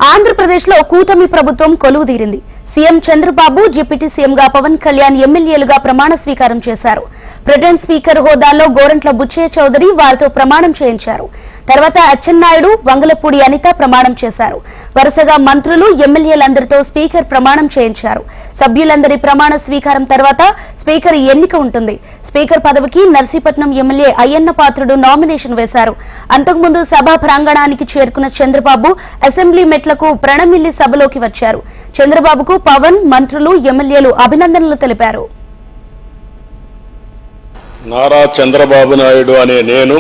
ఆంధ్రప్రదేశ్లో కూటమి ప్రభుత్వం కొలువుదీరింది. సీఎం చంద్రబాబు, డిప్యూటీ సీఎంగా పవన్ కళ్యాణ్ ఎమ్మెల్యేలుగా ప్రమాణ స్వీకారం చేశారు. ప్రొటెం స్పీకర్ హోదాలో గోరంట్ల బుచ్చయ్య చౌదరి వారితో ప్రమాణం చేయించారు. తర్వాత అచ్చెన్నాయుడు, వంగలపూడి అనిత ప్రమాణం చేశారు. వరుసగా మంత్రులు, ఎమ్మెల్యేలందరితో స్పీకర్ ప్రమాణం చేయించారు. సభ్యులందరి ప్రమాణ స్వీకారం తర్వాత స్పీకర్ ఎన్నిక ఉంటుంది. స్పీకర్ పదవికి నర్సీపట్నం ఎమ్మెల్యే అయ్యన్న పాత్రుడు నామినేషన్ వేశారు. అంతకుముందు సభా ప్రాంగణానికి చేరుకున్న చంద్రబాబు అసెంబ్లీ మెట్లకు ప్రణమిల్లి సభలోకి వచ్చారు. చంద్రబాబుకు పవన్, మంత్రులు, ఎమ్మెల్యేలు అభినందనలు తెలిపారు. నారా చంద్రబాబు నాయుడు అనే నేను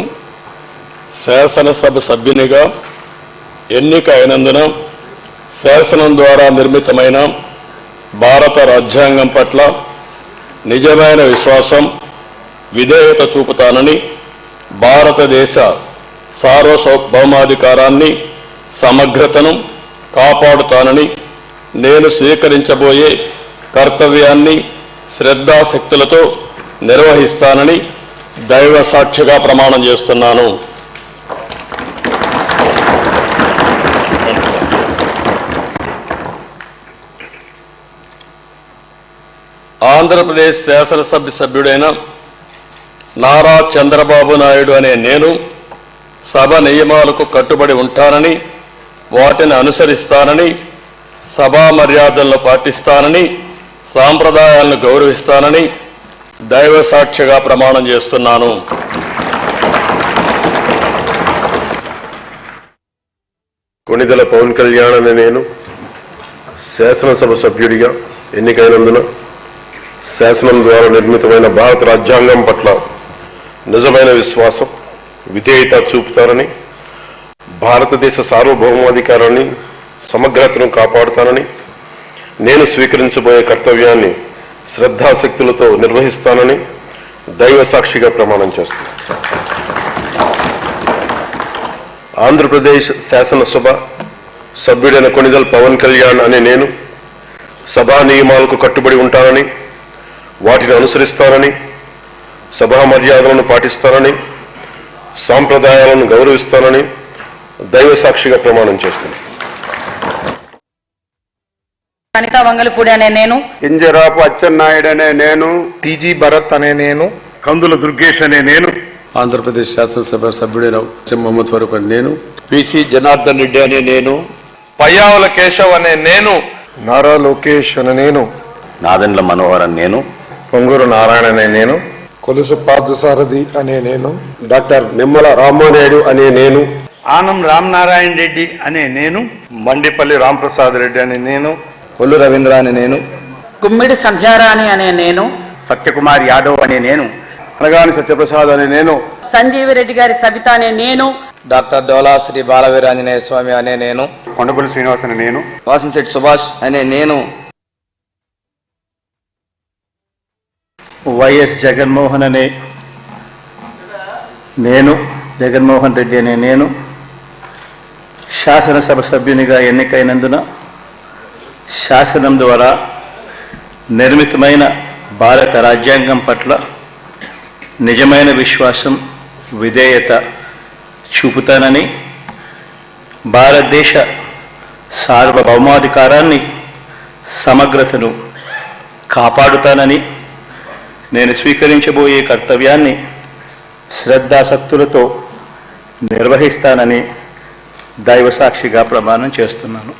శాసనసభ సభ్యునిగా ఎన్నిక అయినందున శాసనం ద్వారా నిర్మితమైన భారత రాజ్యాంగం పట్ల నిజమైన విశ్వాసం, విధేయత చూపుతానని, భారతదేశ సార్వభౌమాధికారాన్ని, సమగ్రతను కాపాడుతానని, నేను స్వీకరించబోయే కర్తవ్యాన్ని శ్రద్ధాశక్తులతో నిర్వహిస్తానని దైవ సాక్షిగా ప్రమాణం చేస్తున్నాను. ఆంధ్రప్రదేశ్ శాసనసభ సభ్యుడైన నారా చంద్రబాబు నాయుడు అనే నేను సభ నియమాలకు కట్టుబడి ఉంటానని, వాటిని అనుసరిస్తానని, సభా మర్యాదలను పాటిస్తానని, సాంప్రదాయాలను గౌరవిస్తానని దైవ సాక్షిగా ప్రమాణం చేస్తున్నాను. కొణిదెల పవన్ కళ్యాణ్ అనే నేను శాసనసభ సభ్యుడిగా ఎన్నికైనందున శాసనం ద్వారా నిర్మితమైన భారత రాజ్యాంగం పట్ల నిజమైన విశ్వాసం, విధేయత చూపుతానని, భారతదేశ సార్వభౌమాధికారాన్ని, సమగ్రతను కాపాడుతానని, నేను స్వీకరించబోయే కర్తవ్యాన్ని శ్రద్ధాశక్తులతో నిర్వహిస్తానని దైవ సాక్షిగా ప్రమాణం చేస్తాను. ఆంధ్రప్రదేశ్ శాసనసభ సభ్యుడైన కొణిదెల పవన్ కళ్యాణ్ అనే నేను సభా నియమాలకు కట్టుబడి ఉంటానని, వాటిని అనుసరిస్తానని, సభా మర్యాదలను పాటిస్తానని, సాంప్రదాయాలను గౌరవిస్తానని దైవ సాక్షిగా ప్రమాణం చేస్తున్నాను. అనిత, వంగలపూడి అనే నేను, ఇంజరాపు అచ్చెన్నాయుడు అనే నేను, టీజీ భరత్ అనే నేను, కందుల దుర్గేష్ అనే నేను, ఆంధ్రప్రదేశ్ శాసనసభ సభ్యుడైన మొహమ్మద్ ఫరూక్ అనే నేను, పిసి జనార్దన్ రెడ్డి అనే నేను, పయ్యావుల కేశవ్ అనే నేను, నారా లోకేష్ అనే నేను, నాదెండ్ల మనోహర్ అనే నేను, పొంగూరు నారాయణ అనే నేను, కొలుసు పార్థసారథి అనే నేను, డాక్టర్ నిమ్మల రామానాయుడు అనే నేను, ఆనం రామనారాయణ రెడ్డి అనే నేను, మండిపల్లి రాంప్రసాద్ రెడ్డి అనే నేను, కొల్లు రవీంద్ర అనే నేను, గుమ్మిడి సంధ్యారాణి అనే నేను, సత్యకుమార్ యాదవ్ అనే నేను, అనగాని సత్యప్రసాద్ అనే నేను, సంజీవిరెడ్డి గారి సవిత అనే నేను, డాక్టర్ డోలా శ్రీ బాలవీరాంజనేయ స్వామి అనే నేను, కొండపల్లి శ్రీనివాస్ అనే నేను, వాసంశెట్టి సుభాష్ అనే నేను, వైఎస్ జగన్మోహన్ అనే నేను, జగన్మోహన్ రెడ్డి అనే నేను శాసనసభ సభ్యునిగా ఎన్నికైనందున శాసనం ద్వారా నిర్మితమైన భారత రాజ్యాంగం పట్ల నిజమైన విశ్వాసం, విధేయత చూపుతానని, భారతదేశ సార్వభౌమాధికారాన్ని, సమగ్రతను కాపాడుతానని, నేను స్వీకరించబోయే కర్తవ్యాన్ని శ్రద్ధాశక్తులతో నిర్వహిస్తానని దైవ సాక్షిగా ప్రమాణం చేస్తున్నాను.